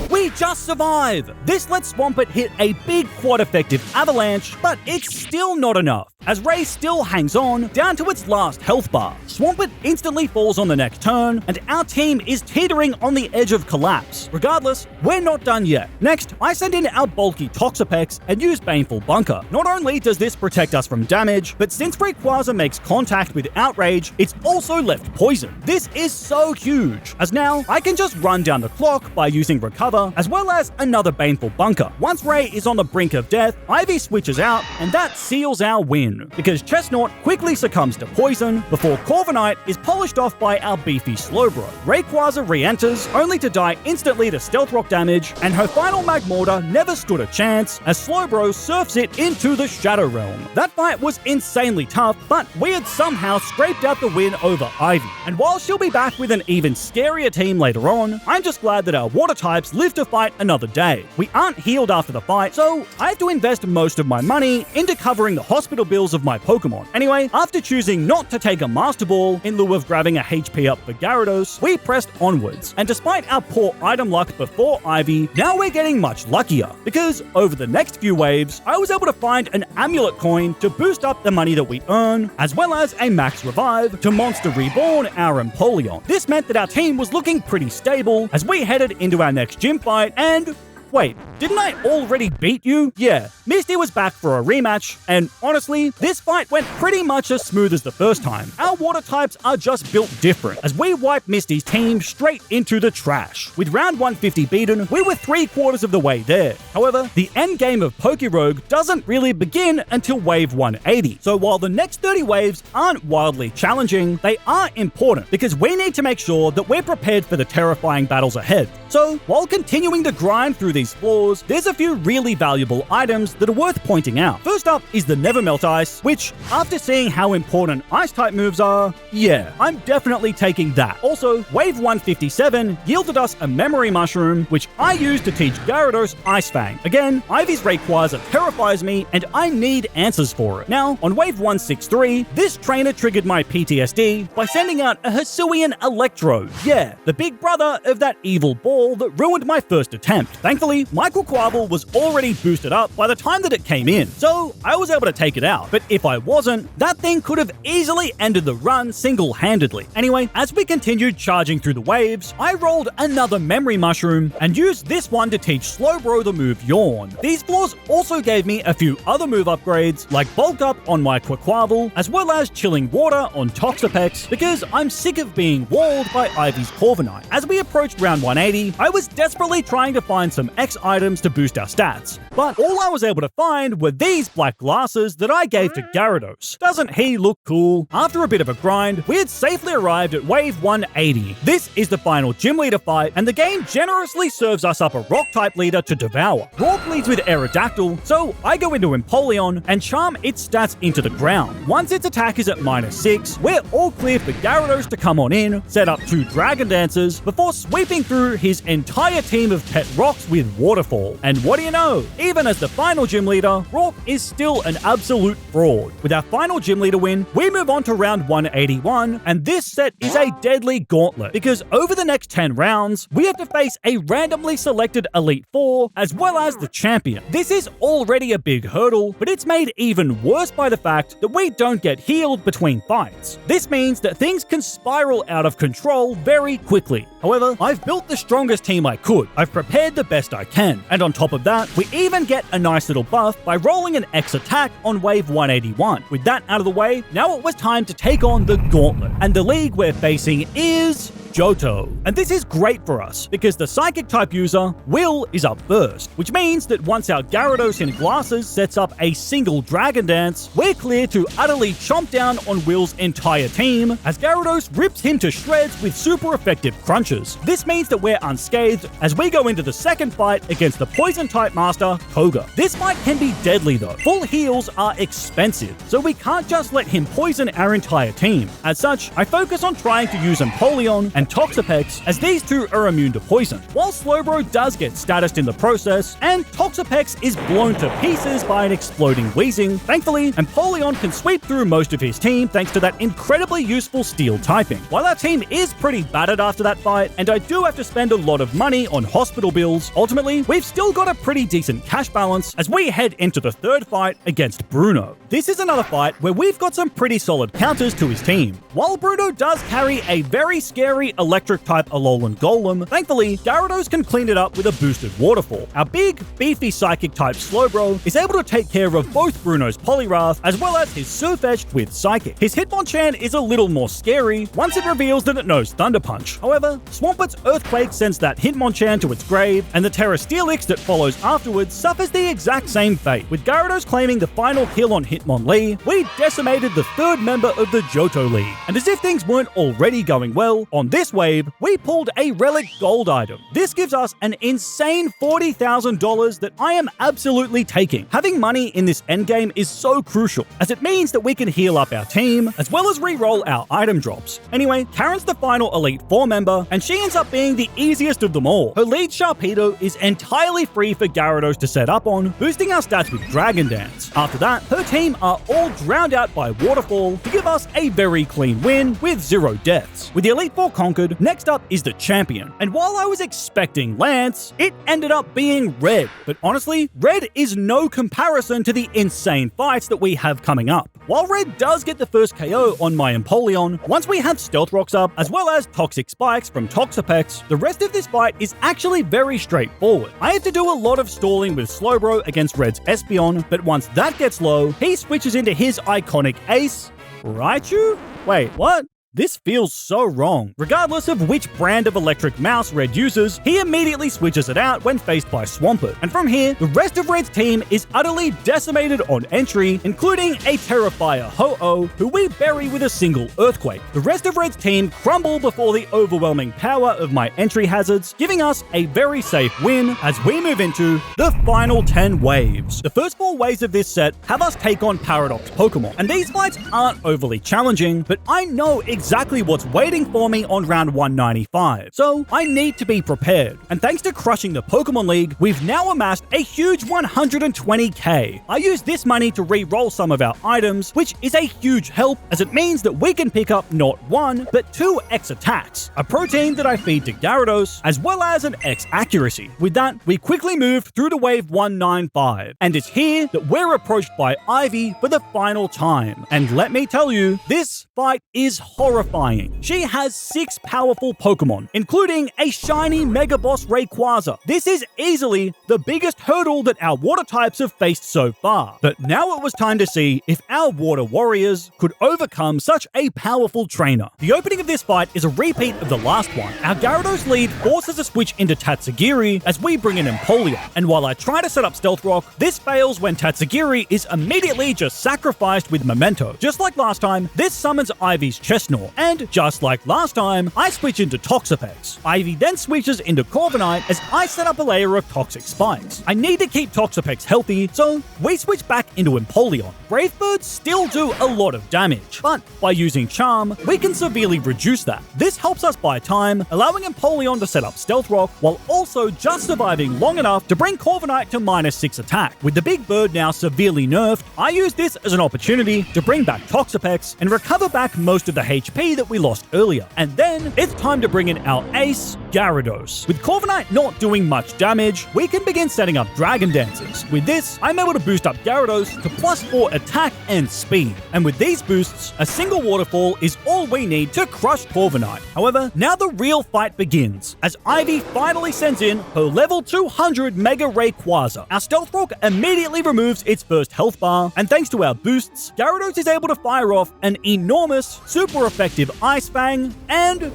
we just survive! This lets Swampert hit a big quad-effective avalanche, but it's still not enough, as Ray still hangs on down to its last health bar. Swampert instantly falls on the next turn, and our team is teetering on the edge of collapse. Regardless, we're not done yet. Next, I send in our bulky Toxapex and use Baneful Bunker. Not only does this protect us from damage, but since Rayquaza makes contact with Outrage, it's also left poison. This is so huge, as now I can just run down the clock by using Recover, as well as another Baneful Bunker. Once Ray is on the brink of death, Ivy switches out, and that seals our win, because Chestnut quickly succumbs to poison before Corviknight is polished off by our beefy Slowbro. Rayquaza re-enters, only to die instantly to Stealth Rock damage, and her final Magmortar never stood a chance, as Slowbro surfs it into the Shadow Realm. That fight was insanely tough, but we had somehow scraped out the win over Ivy. And while she'll be back with an even scarier team later on, I'm just glad that our water types live to fight another day. We aren't healed after the fight, so I have to invest most of my money into covering the hospital bills of my Pokemon. Anyway, after choosing not to take a Master Ball in lieu of grabbing a HP up for Gyarados, we pressed onwards. And despite our poor item luck before Ivy, now we're getting much luckier, because over the next few waves, I was able to find an Amulet coin to boost up the money that we earn, as well as a Max Revive to Monster Reborn our Empoleon. This meant that our team was looking pretty stable as we headed into our next gym fight, and wait, didn't I already beat you? Yeah, Misty was back for a rematch, and honestly, this fight went pretty much as smooth as the first time. Our water types are just built different, as we wiped Misty's team straight into the trash. With round 150 beaten, we were 3/4 of the way there. However, the end game of PokéRogue doesn't really begin until wave 180. So while the next 30 waves aren't wildly challenging, they are important, because we need to make sure that we're prepared for the terrifying battles ahead. So while continuing to grind through these floors, there's a few really valuable items that are worth pointing out. First up is the Never Melt Ice, which, after seeing how important Ice-type moves are, yeah, I'm definitely taking that. Also, Wave 157 yielded us a Memory Mushroom, which I used to teach Gyarados Ice Fang. Again, Ivy's Rayquaza terrifies me, and I need answers for it. Now, on Wave 163, this trainer triggered my PTSD by sending out a Hisuian Electrode. Yeah, the big brother of that evil ball that ruined my first attempt. Thankfully, Michael Quavel was already boosted up by the time that it came in, so I was able to take it out. But if I wasn't, that thing could have easily ended the run single-handedly. Anyway, as we continued charging through the waves, I rolled another Memory Mushroom and used this one to teach Slowbro the move Yawn. These floors also gave me a few other move upgrades, like Bulk Up on my Quaquavel, as well as Chilling Water on Toxapex, because I'm sick of being walled by Ivy's Corviknight. As we approached round 180, I was desperately trying to find some X items to boost our stats, but all I was able to find were these black glasses that I gave to Gyarados. Doesn't he look cool? After a bit of a grind, we had safely arrived at wave 180. This is the final gym leader fight, and the game generously serves us up a rock-type leader to devour. Rock leads with Aerodactyl, so I go into Empoleon and charm its stats into the ground. Once its attack is at -6, we're all clear for Gyarados to come on in, set up 2 Dragon Dancers, before sweeping through his entire team of pet rocks with Waterfall. And what do you know? Even as the final gym leader, Rock is still an absolute fraud. With our final gym leader win, we move on to round 181, and this set is a deadly gauntlet, because over the next 10 rounds, we have to face a randomly selected Elite Four, as well as the champion. This is already a big hurdle, but it's made even worse by the fact that we don't get healed between fights. This means that things can spiral out of control very quickly. However, I've built the strongest team I could. I've prepared the best I can. And on top of that, we even get a nice little buff by rolling an X attack on wave 181. With that out of the way, now it was time to take on the gauntlet. And the league we're facing is Johto. And this is great for us, because the Psychic type user, Will, is up first, which means that once our Gyarados in glasses sets up a single Dragon Dance, we're clear to utterly chomp down on Will's entire team, as Gyarados rips him to shreds with super effective crunches. This means that we're unscathed as we go into the second fight against the Poison type master, Koga. This fight can be deadly though. Full heals are expensive, so we can't just let him poison our entire team. As such, I focus on trying to use Empoleon and Toxapex, as these two are immune to poison, while Slowbro does get statused in the process, and Toxapex is blown to pieces by an exploding Weezing. Thankfully, Empoleon can sweep through most of his team thanks to that incredibly useful steel typing. While our team is pretty battered after that fight, and I do have to spend a lot of money on hospital bills, ultimately, we've still got a pretty decent cash balance as we head into the third fight against Bruno. This is another fight where we've got some pretty solid counters to his team. While Bruno does carry a very scary electric type Alolan Golem, thankfully, Gyarados can clean it up with a boosted Waterfall. Our big, beefy Psychic type Slowbro is able to take care of both Bruno's Poliwrath as well as his Sirfetch'd with Psychic. His Hitmonchan is a little more scary once it reveals that it knows Thunder Punch. However, Swampert's Earthquake sends that Hitmonchan to its grave, and the Terra Steelix that follows afterwards suffers the exact same fate. With Gyarados claiming the final kill on Hitmonlee, we decimated the third member of the Johto League. And as if things weren't already going well, on this wave, we pulled a Relic Gold item. This gives us an insane $40,000 that I am absolutely taking. Having money in this endgame is so crucial, as it means that we can heal up our team, as well as re-roll our item drops. Anyway, Karen's the final Elite Four member, and she ends up being the easiest of them all. Her lead Sharpedo is entirely free for Gyarados to set up on, boosting our stats with Dragon Dance. After that, her team are all drowned out by Waterfall to give us a very clean win with 0 deaths. With the Elite Four conquered, next up is the champion. And while I was expecting Lance, it ended up being Red. But honestly, Red is no comparison to the insane fights that we have coming up. While Red does get the first KO on my Empoleon, once we have Stealth Rocks up, as well as Toxic Spikes from Toxapex, the rest of this fight is actually very straightforward. I have to do a lot of stalling with Slowbro against Red's Espeon, but once that gets low, he switches into his iconic ace, Raichu? Wait, what? This feels so wrong. Regardless of which brand of electric mouse Red uses, he immediately switches it out when faced by Swampert. And from here, the rest of Red's team is utterly decimated on entry, including a Terrifier Ho-Oh, who we bury with a single Earthquake. The rest of Red's team crumble before the overwhelming power of my entry hazards, giving us a very safe win as we move into the final 10 waves. The first 4 waves of this set have us take on Paradox Pokemon, and these fights aren't overly challenging, but I know exactly what's waiting for me on round 195, so I need to be prepared. And thanks to crushing the Pokemon League, we've now amassed a huge 120k. I use this money to re-roll some of our items, which is a huge help as it means that we can pick up not 1, but 2 X attacks, a protein that I feed to Gyarados, as well as an X accuracy. With that, we quickly move through to wave 195, and it's here that we're approached by Ivy for the final time. And let me tell you, this fight is horrifying. She has 6 powerful Pokemon, including a shiny Mega Boss Rayquaza. This is easily the biggest hurdle that our water types have faced so far. But now it was time to see if our water warriors could overcome such a powerful trainer. The opening of this fight is a repeat of the last one. Our Gyarados lead forces a switch into Tatsugiri as we bring in Empoleon. And while I try to set up Stealth Rock, this fails when Tatsugiri is immediately just sacrificed with Memento. Just like last time, this summons Ivy's Chestnut, and just like last time, I switch into Toxapex. Ivy then switches into Corviknight as I set up a layer of Toxic Spikes. I need to keep Toxapex healthy, so we switch back into Empoleon. Brave Birds still do a lot of damage, but by using Charm, we can severely reduce that. This helps us buy time, allowing Empoleon to set up Stealth Rock, while also just surviving long enough to bring Corviknight to -6 attack. With the Big Bird now severely nerfed, I use this as an opportunity to bring back Toxapex and recover back most of the HP HP that we lost earlier. And then it's time to bring in our ace, Gyarados. With Corviknight not doing much damage, we can begin setting up Dragon Dances. With this, I'm able to boost up Gyarados to +4 attack and speed. And with these boosts, a single waterfall is all we need to crush Corviknight. However, now the real fight begins, as Ivy finally sends in her level 200 Mega Rayquaza. Our Stealth Rock immediately removes its first health bar, and thanks to our boosts, Gyarados is able to fire off an enormous, super effective Ice Fang, and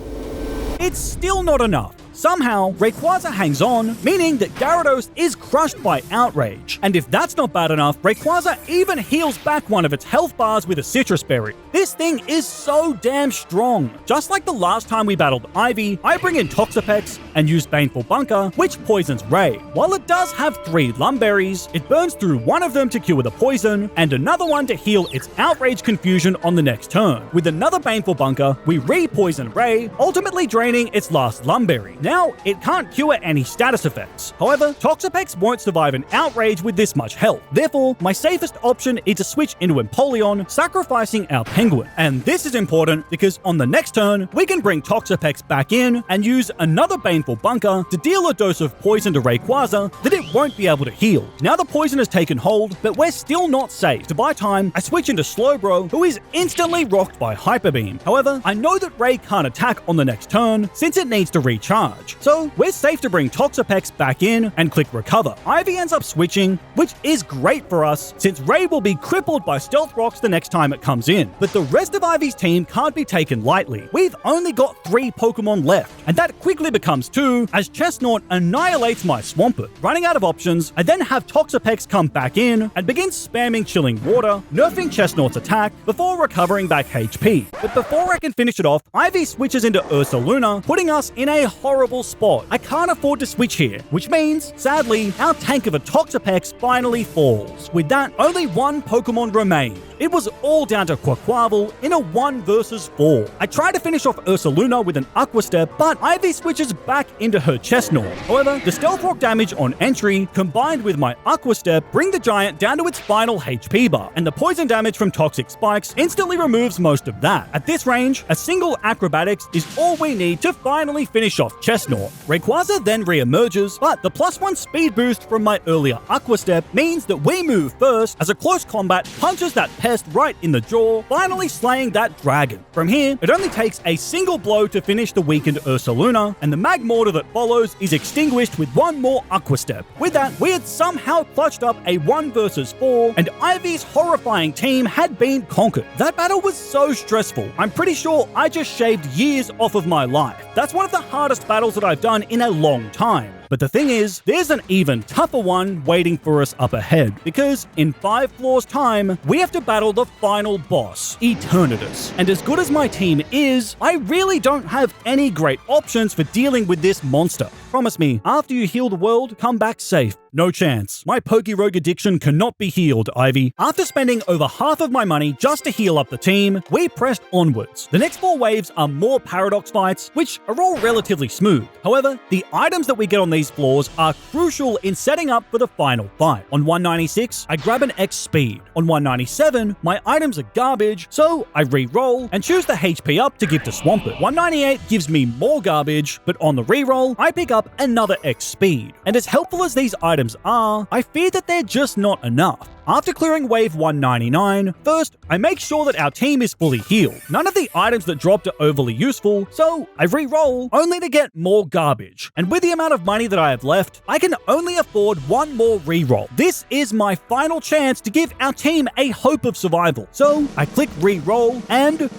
it's still not enough. Somehow, Rayquaza hangs on, meaning that Gyarados is crushed by Outrage. And if that's not bad enough, Rayquaza even heals back one of its health bars with a Citrus Berry. This thing is so damn strong. Just like the last time we battled Ivy, I bring in Toxapex and use Baneful Bunker, which poisons Ray. While it does have 3 Lumberries, it burns through one of them to cure the poison, and another one to heal its Outrage Confusion on the next turn. With another Baneful Bunker, we re-poison Ray, ultimately draining its last Lumberry. Now, it can't cure any status effects. However, Toxapex won't survive an Outrage with this much health. Therefore, my safest option is to switch into Empoleon, sacrificing our Penguin. And this is important because on the next turn, we can bring Toxapex back in and use another Baneful Bunker to deal a dose of poison to Rayquaza that it won't be able to heal. Now the poison has taken hold, but we're still not safe. To buy time, I switch into Slowbro, who is instantly rocked by Hyper Beam. However, I know that Ray can't attack on the next turn since it needs to recharge. So we're safe to bring Toxapex back in and click Recover. Ivy ends up switching, which is great for us since Ray will be crippled by Stealth Rocks the next time it comes in. But the rest of Ivy's team can't be taken lightly. We've only got 3 Pokemon left, and that quickly becomes 2 as Chestnut annihilates my Swampert. Running out of options, I then have Toxapex come back in and begin spamming Chilling Water, nerfing Chestnut's attack before recovering back HP. But before I can finish it off, Ivy switches into Ursaluna, putting us in a horrible spot. I can't afford to switch here, which means, sadly, our tank of a Toxapex finally falls. With that, only 1 Pokemon remained. It was all down to Quaquaval in a 1 versus 4. I try to finish off Ursaluna with an Aqua Step, but Ivy switches back into her Chestnut. However, the Stealth Rock damage on entry, combined with my Aqua Step, bring the giant down to its final HP bar, and the poison damage from Toxic Spikes instantly removes most of that. At this range, a single Acrobatics is all we need to finally finish off Chestnut. Rayquaza then re-emerges, but the +1 speed boost from my earlier Aqua Step means that we move first as a close combat punches that pest right in the jaw, finally slaying that dragon. From here, it only takes a single blow to finish the weakened Ursaluna, and the Magmortar that follows is extinguished with 1 more Aqua Step. With that, we had somehow clutched up a 1 versus 4, and Ivy's horrifying team had been conquered. That battle was so stressful. I'm pretty sure I just shaved years off of my life. That's one of the hardest battles that I've done in a long time. But the thing is, there's an even tougher one waiting for us up ahead, because in 5 floors time, we have to battle the final boss, Eternatus. And as good as my team is, I really don't have any great options for dealing with this monster. Promise me, after you heal the world, come back safe. No chance. My PokéRogue addiction cannot be healed, Ivy. After spending over half of my money just to heal up the team, we pressed onwards. The next 4 waves are more Paradox fights, which are all relatively smooth. However, the items that we get on these floors are crucial in setting up for the final fight. On 196, I grab an X speed. On 197, my items are garbage, so I re-roll and choose the HP up to give to Swampert. 198 gives me more garbage, but on the re-roll, I pick up another X speed. And as helpful as these items are, I fear that they're just not enough. After clearing wave 199, first, I make sure that our team is fully healed. None of the items that dropped are overly useful, so I re-roll only to get more garbage. And with the amount of money that I have left, I can only afford 1 more re-roll. This is my final chance to give our team a hope of survival. So I click re-roll and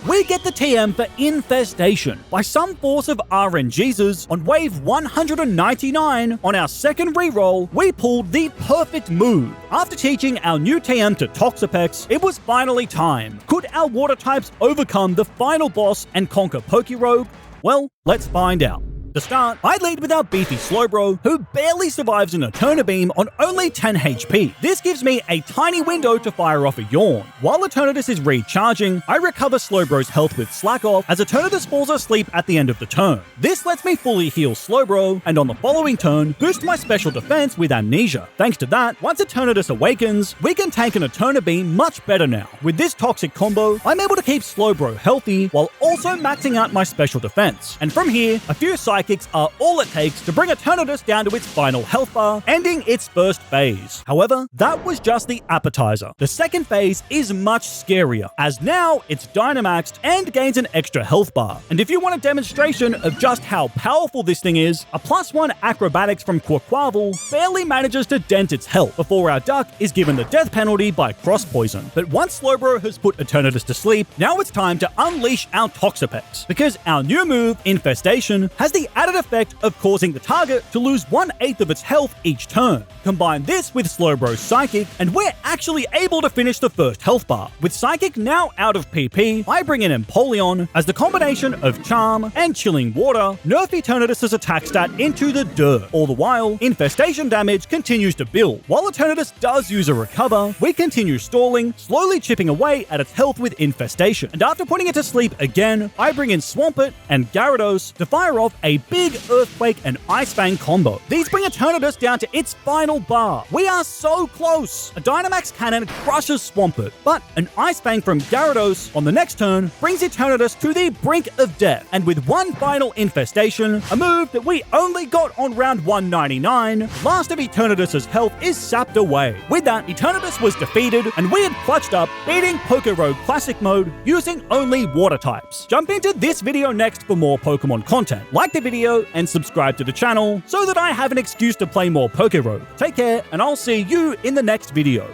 we get the TM for Infestation. By some force of RNGesus, on wave 199, on our second reroll, we pulled the perfect move. After teaching our new TM to Toxapex, it was finally time. Could our water types overcome the final boss and conquer PokéRogue? Well, let's find out. To start, I lead with our beefy Slowbro, who barely survives an Eternabeam on only 10 HP. This gives me a tiny window to fire off a Yawn. While Eternatus is recharging, I recover Slowbro's health with Slack Off as Eternatus falls asleep at the end of the turn. This lets me fully heal Slowbro, and on the following turn, boost my special defense with Amnesia. Thanks to that, once Eternatus awakens, we can tank an Eternabeam much better now. With this toxic combo, I'm able to keep Slowbro healthy while also maxing out my special defense. And from here, a few Psychics are all it takes to bring Eternatus down to its final health bar, ending its first phase. However, that was just the appetizer. The second phase is much scarier, as now it's Dynamaxed and gains an extra health bar. And if you want a demonstration of just how powerful this thing is, a +1 acrobatics from Quaquaval barely manages to dent its health before our duck is given the death penalty by Cross Poison. But once Slowbro has put Eternatus to sleep, now it's time to unleash our Toxapex, because our new move, Infestation, has the added effect of causing the target to lose 1/8 of its health each turn. Combine this with Slowbro's Psychic, and we're actually able to finish the first health bar. With Psychic now out of PP, I bring in Empoleon, as the combination of Charm and Chilling Water nerf Eternatus' attack stat into the dirt. All the while, Infestation damage continues to build. While Eternatus does use a Recover, we continue stalling, slowly chipping away at its health with Infestation. And after putting it to sleep again, I bring in Swampert and Gyarados to fire off a big Earthquake and Ice Fang combo. These bring Eternatus down to its final bar. We are so close! A Dynamax Cannon crushes Swampert, but an Ice Fang from Gyarados on the next turn brings Eternatus to the brink of death. And with one final Infestation, a move that we only got on round 199, last of Eternatus' health is sapped away. With that, Eternatus was defeated, and we had clutched up, beating PokéRogue Classic Mode using only water types. Jump into this video next for more Pokemon content. Like the video and subscribe to the channel so that I have an excuse to play more PokéRogue. Take care, and I'll see you in the next video.